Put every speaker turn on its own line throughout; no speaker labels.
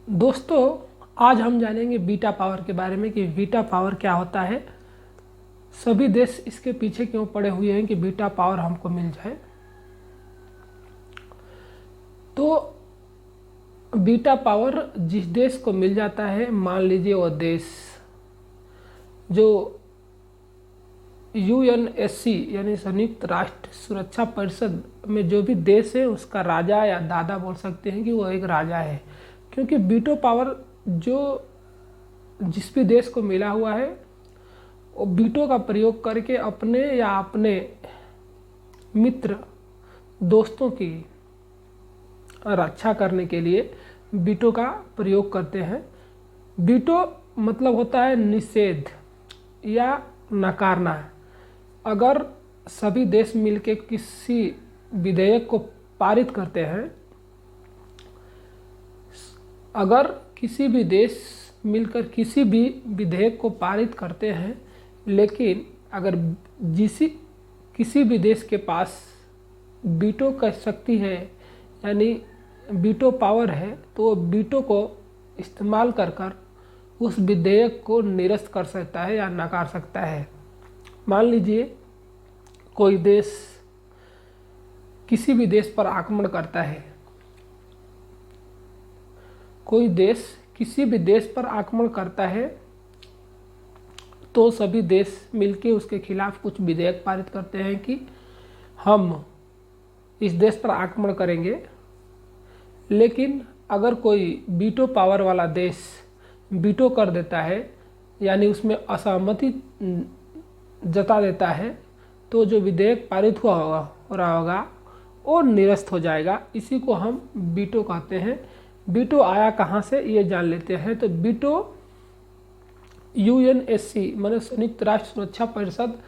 दोस्तों, आज हम जानेंगे बीटा पावर के बारे में कि बीटा पावर क्या होता है। सभी देश इसके पीछे क्यों पड़े हुए हैं कि बीटा पावर हमको मिल जाए। तो बीटा पावर जिस देश को मिल जाता है, मान लीजिए वो देश जो यूएनएससी यानी संयुक्त राष्ट्र सुरक्षा परिषद में जो भी देश है उसका राजा या दादा बोल सकते हैं कि वो एक राजा है, क्योंकि बीटो पावर जो जिस भी देश को मिला हुआ है वो बीटो का प्रयोग करके अपने या अपने मित्र दोस्तों की रक्षा करने के लिए बीटो का प्रयोग करते हैं। बीटो मतलब होता है निषेध या नकारना। अगर सभी देश मिलकर किसी विधेयक को पारित करते हैं, अगर किसी भी देश मिलकर किसी भी विधेयक को पारित करते हैं, लेकिन अगर किसी भी देश के पास बीटो का शक्ति है यानी बीटो पावर है, तो वो बीटो को इस्तेमाल कर कर उस विधेयक को निरस्त कर सकता है या नकार सकता है। मान लीजिए कोई देश किसी भी देश पर आक्रमण करता है, कोई देश किसी भी देश पर आक्रमण करता है, तो सभी देश मिलके उसके खिलाफ कुछ विधेयक पारित करते हैं कि हम इस देश पर आक्रमण करेंगे। लेकिन अगर कोई बीटो पावर वाला देश बीटो कर देता है यानी उसमें असहमति जता देता है, तो जो विधेयक पारित हुआ होगा हो रहा होगा वो निरस्त हो जाएगा। इसी को हम बीटो कहते हैं। बीटो आया कहाँ से ये जान लेते हैं। तो बीटो यूएनएससी माने संयुक्त राष्ट्र सुरक्षा परिषद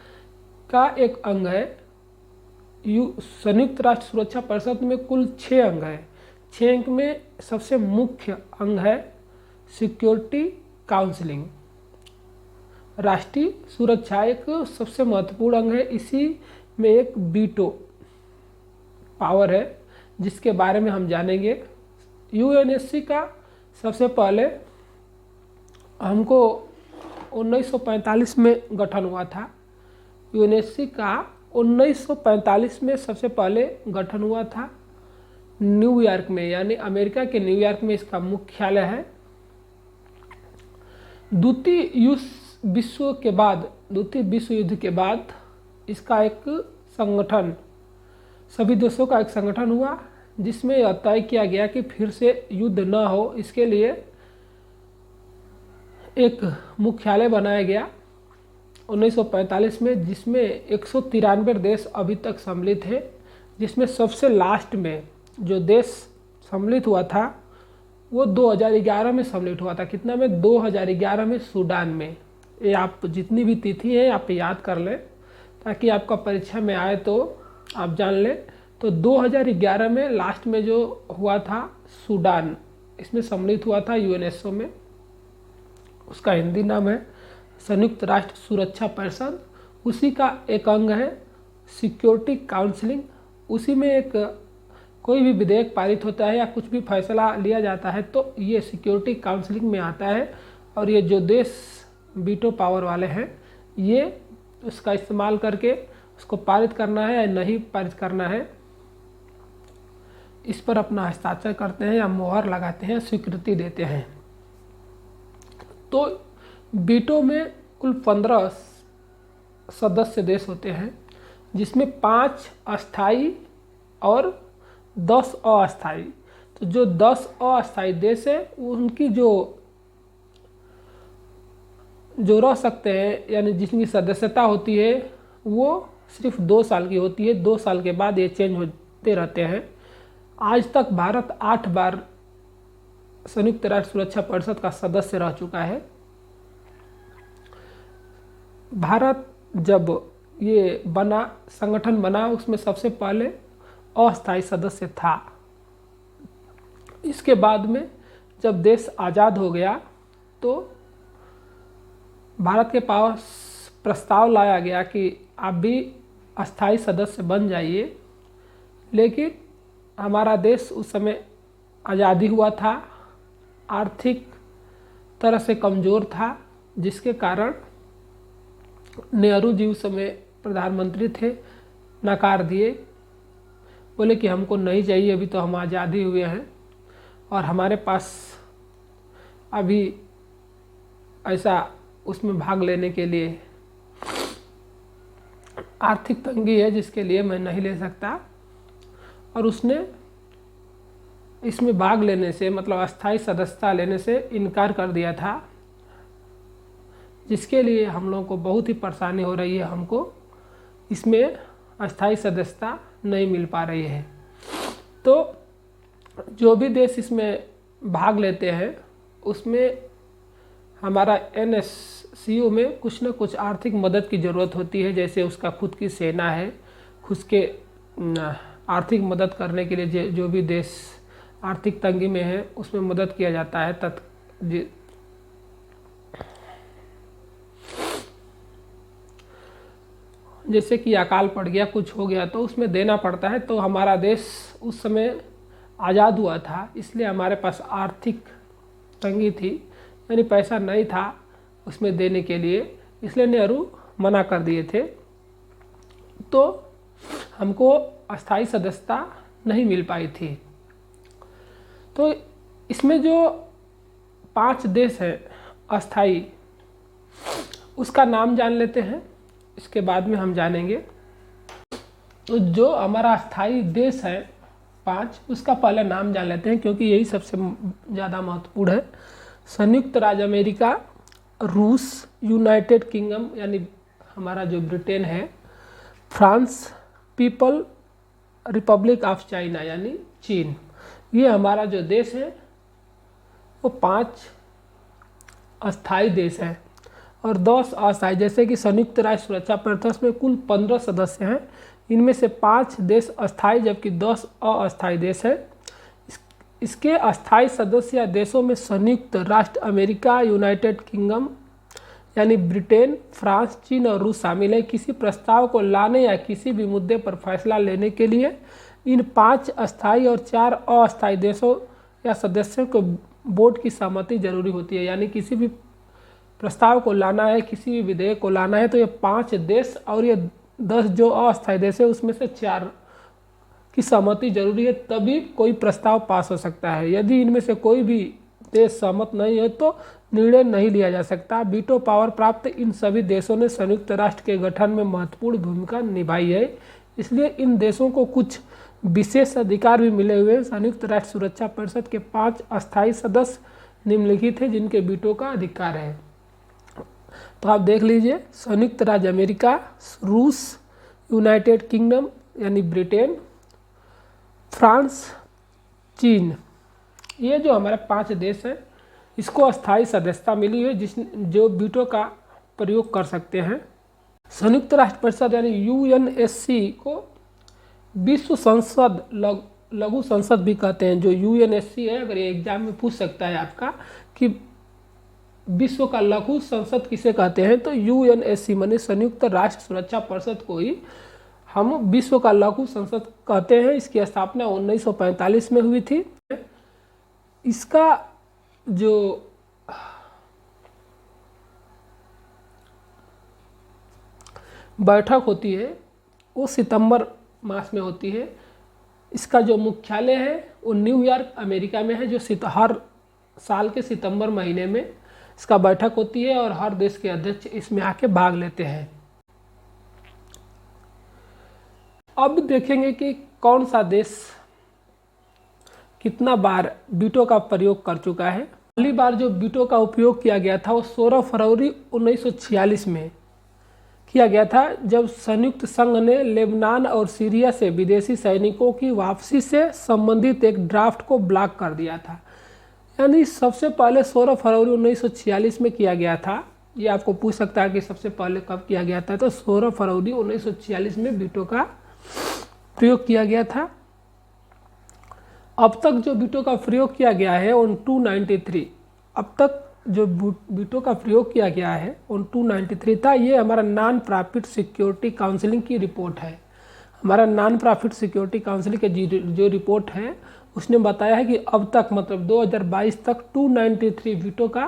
का एक अंग है। संयुक्त राष्ट्र सुरक्षा परिषद में कुल 6 अंग है। 6 अंग में सबसे मुख्य अंग है सिक्योरिटी काउंसिलिंग। राष्ट्रीय सुरक्षा एक सबसे महत्वपूर्ण अंग है। इसी में एक बीटो पावर है जिसके बारे में हम जानेंगे। यूएनएससी का सबसे पहले हमको 1945 में गठन हुआ था। यूएनएससी का 1945 में सबसे पहले गठन हुआ था न्यूयॉर्क में, यानी अमेरिका के न्यूयॉर्क में इसका मुख्यालय है। द्वितीय विश्व युद्ध के बाद इसका एक संगठन, सभी देशों का एक संगठन हुआ जिसमें यह तय किया गया कि फिर से युद्ध न हो, इसके लिए एक मुख्यालय बनाया गया 1945 में, जिसमें 193 देश अभी तक सम्मिलित है। जिसमें सबसे लास्ट में जो देश सम्मिलित हुआ था वो 2011 में सम्मिलित हुआ था। कितना में? 2011 में सूडान में। ये आप जितनी भी तिथि है आप याद कर लें ताकि आपका परीक्षा में आए तो आप जान लें। तो 2011 में लास्ट में जो हुआ था सूडान, इसमें सम्मिलित हुआ था यूएनएसओ में। उसका हिंदी नाम है संयुक्त राष्ट्र सुरक्षा परिषद। उसी का एक अंग है सिक्योरिटी काउंसिलिंग। उसी में एक कोई भी विधेयक पारित होता है या कुछ भी फैसला लिया जाता है तो ये सिक्योरिटी काउंसिलिंग में आता है। और ये जो देश बीटो पावर वाले हैं ये उसका इस्तेमाल करके उसको पारित करना है या नहीं पारित करना है, इस पर अपना हस्ताक्षर करते हैं या मोहर लगाते हैं, स्वीकृति देते हैं। तो बीटो में कुल 15 सदस्य देश होते हैं, जिसमें 5 अस्थाई और 10 अस्थाई। तो जो 10 अस्थाई देश है उनकी जो रह सकते हैं यानी जिसकी सदस्यता होती है वो सिर्फ 2 साल की होती है। 2 साल के बाद ये चेंज होते रहते हैं। आज तक भारत 8 बार संयुक्त राष्ट्र सुरक्षा परिषद का सदस्य रह चुका है। भारत जब ये संगठन बना उसमें सबसे पहले अस्थायी सदस्य था। इसके बाद में जब देश आज़ाद हो गया तो भारत के पास प्रस्ताव लाया गया कि आप भी अस्थायी सदस्य बन जाइए, लेकिन हमारा देश उस समय आज़ादी हुआ था आर्थिक तरह से कमज़ोर था, जिसके कारण नेहरू जी उस समय प्रधानमंत्री थे, नकार दिए, बोले कि हमको नहीं चाहिए, अभी तो हम आज़ादी हुए हैं और हमारे पास अभी ऐसा उसमें भाग लेने के लिए आर्थिक तंगी है जिसके लिए मैं नहीं ले सकता। और उसने इसमें भाग लेने से, मतलब अस्थाई सदस्यता लेने से इनकार कर दिया था, जिसके लिए हम लोगों को बहुत ही परेशानी हो रही है। हमको इसमें अस्थाई सदस्यता नहीं मिल पा रही है। तो जो भी देश इसमें भाग लेते हैं उसमें हमारा NSCO में कुछ न कुछ आर्थिक मदद की ज़रूरत होती है, जैसे उसका खुद की सेना है, खुद के आर्थिक मदद करने के लिए जो भी देश आर्थिक तंगी में है उसमें मदद किया जाता है। जैसे कि अकाल पड़ गया, कुछ हो गया तो उसमें देना पड़ता है। तो हमारा देश उस समय आज़ाद हुआ था, इसलिए हमारे पास आर्थिक तंगी थी, यानी पैसा नहीं था उसमें देने के लिए, इसलिए नेहरू मना कर दिए थे। तो हमको अस्थाई सदस्यता नहीं मिल पाई थी। तो इसमें जो 5 देश हैं अस्थाई, उसका नाम जान लेते हैं, इसके बाद में हम जानेंगे। तो जो हमारा अस्थाई देश है 5, उसका पहले नाम जान लेते हैं, क्योंकि यही सबसे ज़्यादा महत्वपूर्ण है। संयुक्त राज्य अमेरिका, रूस, यूनाइटेड किंगडम यानी हमारा जो ब्रिटेन है, France, people Republic of China यानी चीन। ये हमारा जो देश है वो 5 अस्थाई देश हैं और 10 अस्थाई। जैसे कि संयुक्त राष्ट्र सुरक्षा परिषद में कुल 15 सदस्य हैं, इनमें से 5 देश अस्थाई जबकि 10 अस्थाई देश हैं। इसके अस्थाई सदस्य या देशों में संयुक्त राष्ट्र अमेरिका, यूनाइटेड किंगडम यानी ब्रिटेन, फ्रांस, चीन और रूस शामिल है। किसी प्रस्ताव को लाने या किसी भी मुद्दे पर फैसला लेने के लिए इन 5 अस्थाई और 4 अस्थाई देशों या सदस्यों को बोर्ड की सहमति जरूरी होती है। यानी किसी भी प्रस्ताव को लाना है, किसी भी विधेयक को लाना है, तो ये 5 देश और ये 10 जो अस्थाई देश है उसमें से 4 की सहमति जरूरी है, तभी कोई प्रस्ताव पास हो सकता है। यदि इनमें से कोई भी देश सहमत नहीं है तो निर्णय नहीं लिया जा सकता। वीटो पावर प्राप्त इन सभी देशों ने संयुक्त राष्ट्र के गठन में महत्वपूर्ण भूमिका निभाई है, इसलिए इन देशों को कुछ विशेष अधिकार भी मिले हुए हैं। संयुक्त राष्ट्र सुरक्षा परिषद के 5 अस्थाई सदस्य निम्नलिखित हैं जिनके वीटो का अधिकार है। तो आप देख लीजिए, संयुक्त राज्य अमेरिका, रूस, यूनाइटेड किंगडम यानी ब्रिटेन, फ्रांस, चीन, ये जो हमारे 5 देश हैं इसको अस्थाई सदस्यता मिली हुई है जो वीटो का प्रयोग कर सकते हैं। संयुक्त राष्ट्र परिषद यानी UNSC को विश्व संसद, लघु संसद भी कहते हैं। जो UNSC है, अगर ये एग्जाम में पूछ सकता है आपका कि विश्व का लघु संसद किसे कहते हैं, तो UNSC माने संयुक्त राष्ट्र सुरक्षा परिषद को ही हम विश्व का लघु संसद कहते हैं। इसकी स्थापना 1945 में हुई थी। इसका जो बैठक होती है वो सितंबर मास में होती है। इसका जो मुख्यालय है वो न्यूयॉर्क अमेरिका में है, जो हर साल के सितंबर महीने में इसका बैठक होती है और हर देश के अध्यक्ष इसमें आके भाग लेते हैं। अब देखेंगे कि कौन सा देश कितना बार वीटो का प्रयोग कर चुका है। पहली बार जो वीटो का उपयोग किया गया था वो 16 फरवरी 1946 में किया गया था, जब संयुक्त संघ ने लेबनान और सीरिया से विदेशी सैनिकों की वापसी से संबंधित एक ड्राफ्ट को ब्लॉक कर दिया था। यानी सबसे पहले 16 फरवरी 1946 में किया गया था। ये आपको पूछ सकता है कि सबसे पहले कब किया गया था, तो 16 फरवरी 1946 में वीटो का प्रयोग किया गया था। अब तक जो वीटो का प्रयोग किया गया है ऑन 293, अब तक जो वीटो का प्रयोग किया गया है ऑन 293 था। ये हमारा नॉन प्रॉफिट सिक्योरिटी काउंसिलिंग की रिपोर्ट है। हमारा नॉन प्रॉफिट सिक्योरिटी काउंसिल की जो रिपोर्ट है उसने बताया है कि अब तक मतलब 2022 तक 293 वीटो का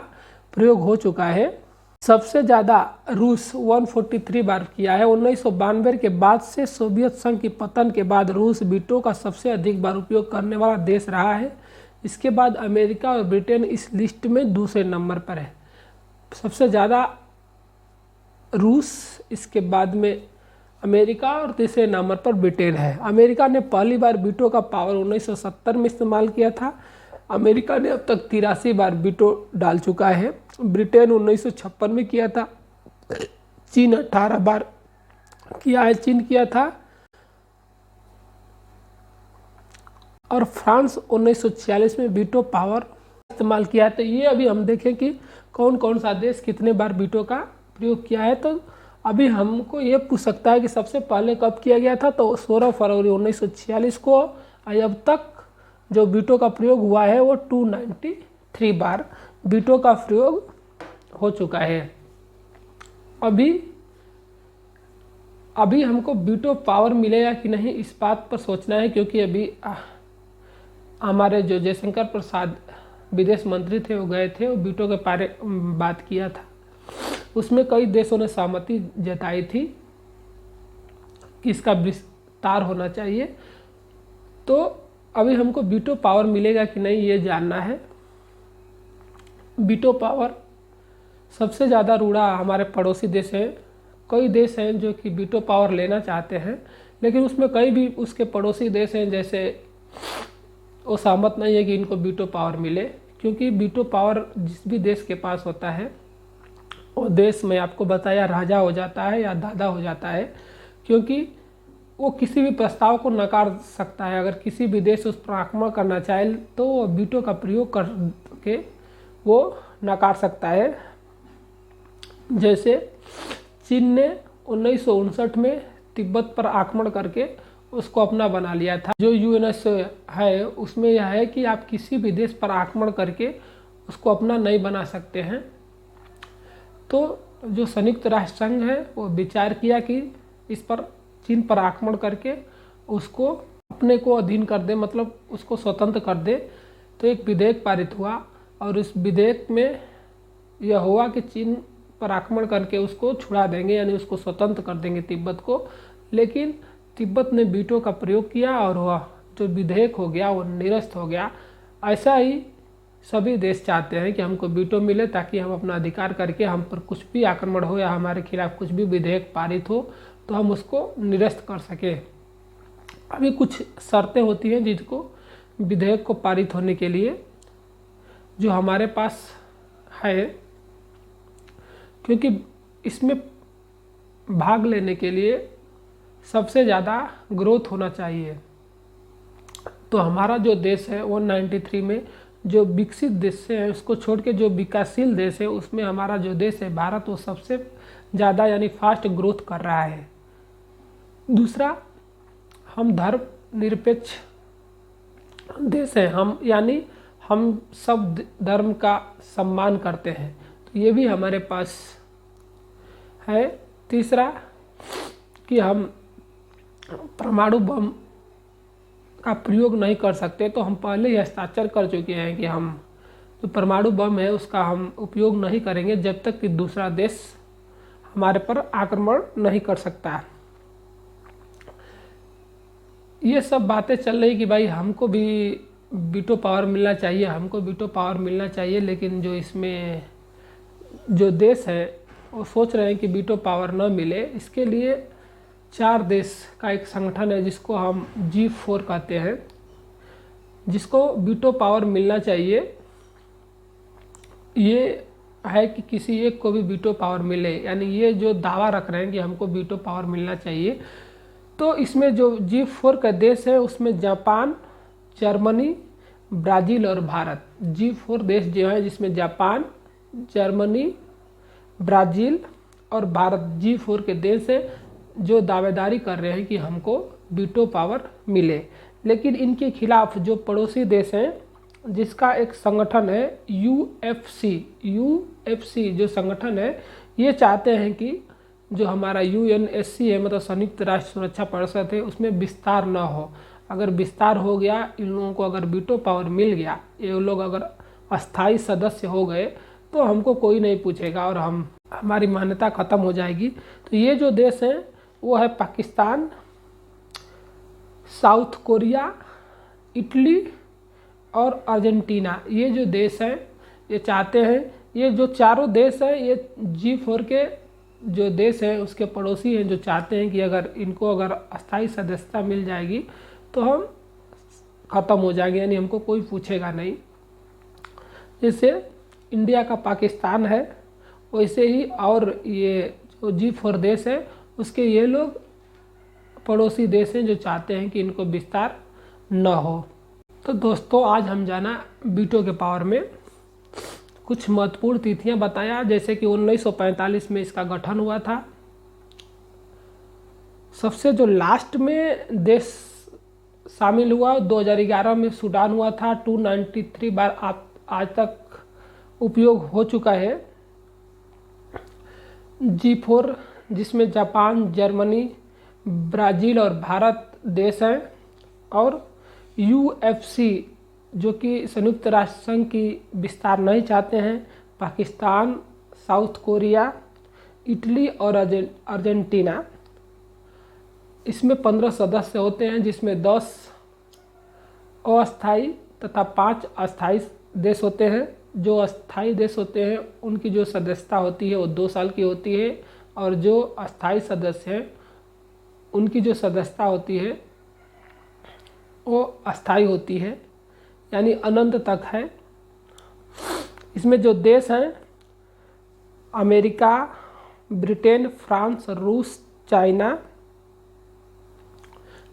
प्रयोग हो चुका है। सबसे ज़्यादा रूस 143 बार किया है। 1992 के बाद से सोवियत संघ की पतन के बाद रूस वीटो का सबसे अधिक बार उपयोग करने वाला देश रहा है। इसके बाद अमेरिका और ब्रिटेन इस लिस्ट में दूसरे नंबर पर है। सबसे ज़्यादा रूस, इसके बाद में अमेरिका और तीसरे नंबर पर ब्रिटेन है। अमेरिका ने पहली बार वीटो का पावर 1970 में इस्तेमाल किया था। अमेरिका ने अब तक 83 बार वीटो डाल चुका है। ब्रिटेन 1956 में किया था। चीन 18 बार किया है, चीन किया था। और फ्रांस 1946 में वीटो पावर इस्तेमाल किया है। तो ये अभी हम देखें कि कौन कौन सा देश कितने बार वीटो का प्रयोग किया है। तो अभी हमको ये पूछ सकता है कि सबसे पहले कब किया गया था, तो 16 फरवरी 1946 को। अब तक जो वीटो का प्रयोग हुआ है वो 293 बार वीटो का प्रयोग हो चुका है। अभी हमको वीटो पावर मिलेगा कि नहीं इस बात पर सोचना है, क्योंकि अभी हमारे जो जयशंकर प्रसाद विदेश मंत्री थे वो गए थे, वो वीटो के बारे बात किया था। उसमें कई देशों ने सहमति जताई थी कि इसका विस्तार होना चाहिए। तो अभी हमको वीटो पावर मिलेगा कि नहीं ये जानना है। वीटो पावर सबसे ज़्यादा रूढ़ा हमारे पड़ोसी देश हैं। कई देश हैं जो कि वीटो पावर लेना चाहते हैं, लेकिन उसमें कई भी उसके पड़ोसी देश हैं जैसे वो सहमत नहीं है कि इनको वीटो पावर मिले, क्योंकि वीटो पावर जिस भी देश के पास होता है वो देश में आपको बताया राजा हो जाता है या दादा हो जाता है, क्योंकि वो किसी भी प्रस्ताव को नकार सकता है। अगर किसी भी देश उस पर आक्रमण करना चाहे तो वो वीटो का प्रयोग करके वो नकार सकता है। जैसे चीन ने 1959 में तिब्बत पर आक्रमण करके उसको अपना बना लिया था। जो यूएनएसओ है उसमें यह है कि आप किसी भी देश पर आक्रमण करके उसको अपना नहीं बना सकते हैं। तो जो संयुक्त राष्ट्र संघ है वो विचार किया कि इस पर चीन पर आक्रमण करके उसको अपने को अधीन कर दे, मतलब उसको स्वतंत्र कर दे। तो एक विधेयक पारित हुआ और इस विधेयक में यह हुआ कि चीन पर आक्रमण करके उसको छुड़ा देंगे, यानी उसको स्वतंत्र कर देंगे तिब्बत को। लेकिन तिब्बत ने वीटो का प्रयोग किया और वह जो विधेयक हो गया वो निरस्त हो गया। ऐसा ही सभी देश चाहते हैं कि हमको वीटो मिले ताकि हम अपना अधिकार करके हम पर कुछ भी आक्रमण हो या हमारे खिलाफ कुछ भी विधेयक पारित हो तो हम उसको निरस्त कर सकें। अभी कुछ शर्तें होती हैं जिसको विधेयक को पारित होने के लिए जो हमारे पास है, क्योंकि इसमें भाग लेने के लिए सबसे ज़्यादा ग्रोथ होना चाहिए। तो हमारा जो देश है 193 में जो विकसित देश है उसको छोड़ के जो विकासशील देश है उसमें हमारा जो देश है भारत वो सबसे ज़्यादा यानी फास्ट ग्रोथ कर रहा है। दूसरा, हम धर्मनिरपेक्ष देश है, हम यानी हम सब धर्म का सम्मान करते हैं, तो ये भी हमारे पास है। तीसरा कि हम परमाणु बम का प्रयोग नहीं कर सकते, तो हम पहले ही हस्ताक्षर कर चुके हैं कि हम जो परमाणु बम है उसका हम उपयोग नहीं करेंगे जब तक कि दूसरा देश हमारे पर आक्रमण नहीं कर सकता। ये सब बातें चल रही कि भाई हमको भी वीटो पावर मिलना चाहिए, हमको वीटो पावर मिलना चाहिए, लेकिन जो इसमें जो देश है वो सोच रहे हैं कि वीटो पावर न मिले। इसके लिए 4 देश का एक संगठन है जिसको हम G4 कहते हैं, जिसको वीटो पावर मिलना चाहिए। ये है कि किसी एक को भी वीटो पावर मिले, यानी ये जो दावा रख रहे हैं कि हमको वीटो पावर मिलना चाहिए। तो इसमें जो G4 का देश है उसमें जापान, जर्मनी, ब्राज़ील और भारत, G4 देश जो है जिसमें जापान, जर्मनी, ब्राज़ील और भारत G4 के देश है जो दावेदारी कर रहे हैं कि हमको वीटो पावर मिले। लेकिन इनके खिलाफ जो पड़ोसी देश हैं जिसका एक संगठन है यूएफसी जो संगठन है, ये चाहते हैं कि जो हमारा यूएनएससी है मतलब संयुक्त राष्ट्र सुरक्षा परिषद है उसमें विस्तार न हो। अगर विस्तार हो गया, इन लोगों को अगर वीटो पावर मिल गया, ये लोग अगर अस्थाई सदस्य हो गए, तो हमको कोई नहीं पूछेगा और हमारी मान्यता ख़त्म हो जाएगी। तो ये जो देश हैं वो है पाकिस्तान, साउथ कोरिया, इटली और अर्जेंटीना। ये जो देश हैं ये चाहते हैं, ये जो चारों देश हैं ये G4 के जो देश हैं उसके पड़ोसी हैं, जो चाहते हैं कि अगर इनको अगर अस्थाई सदस्यता मिल जाएगी तो हम ख़त्म हो जाएंगे, यानी हमको कोई पूछेगा नहीं। जैसे इंडिया का पाकिस्तान है वैसे ही और ये जो G4 देश है उसके ये लोग पड़ोसी देश हैं जो चाहते हैं कि इनको विस्तार न हो। तो दोस्तों आज हम जाना वीटो के पावर में कुछ महत्वपूर्ण तिथियां बताया, जैसे कि 1945 में इसका गठन हुआ था। सबसे जो लास्ट में देश शामिल हुआ 2011 में सूडान हुआ था। 293 बार आज तक उपयोग हो चुका है। G4 जिसमें जापान, जर्मनी, ब्राज़ील और भारत देश हैं, और UFC जो कि संयुक्त राष्ट्र संघ की विस्तार नहीं चाहते हैं, पाकिस्तान, साउथ कोरिया, इटली और अर्जेंटीना। इसमें 15 सदस्य होते हैं, जिसमें 10 अस्थायी तथा 5 अस्थायी देश होते हैं। जो अस्थायी देश होते हैं उनकी जो सदस्यता होती है वो 2 साल की होती है, और जो अस्थायी सदस्य हैं उनकी जो सदस्यता होती है वो अस्थायी होती है, यानी अनंत तक है। इसमें जो देश हैं अमेरिका, ब्रिटेन, फ्रांस, रूस, चाइना,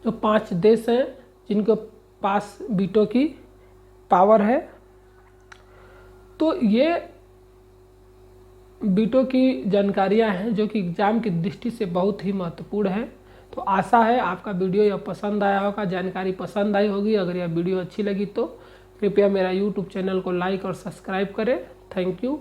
जो 5 देश हैं जिनके पास वीटो की पावर है। तो ये वीटो की जानकारियां हैं जो कि एग्ज़ाम की दृष्टि से बहुत ही महत्वपूर्ण है। तो आशा है आपका वीडियो यह पसंद आया होगा, जानकारी पसंद आई होगी। अगर यह वीडियो अच्छी लगी तो कृपया मेरा YouTube चैनल को लाइक और सब्सक्राइब करें। Thank you.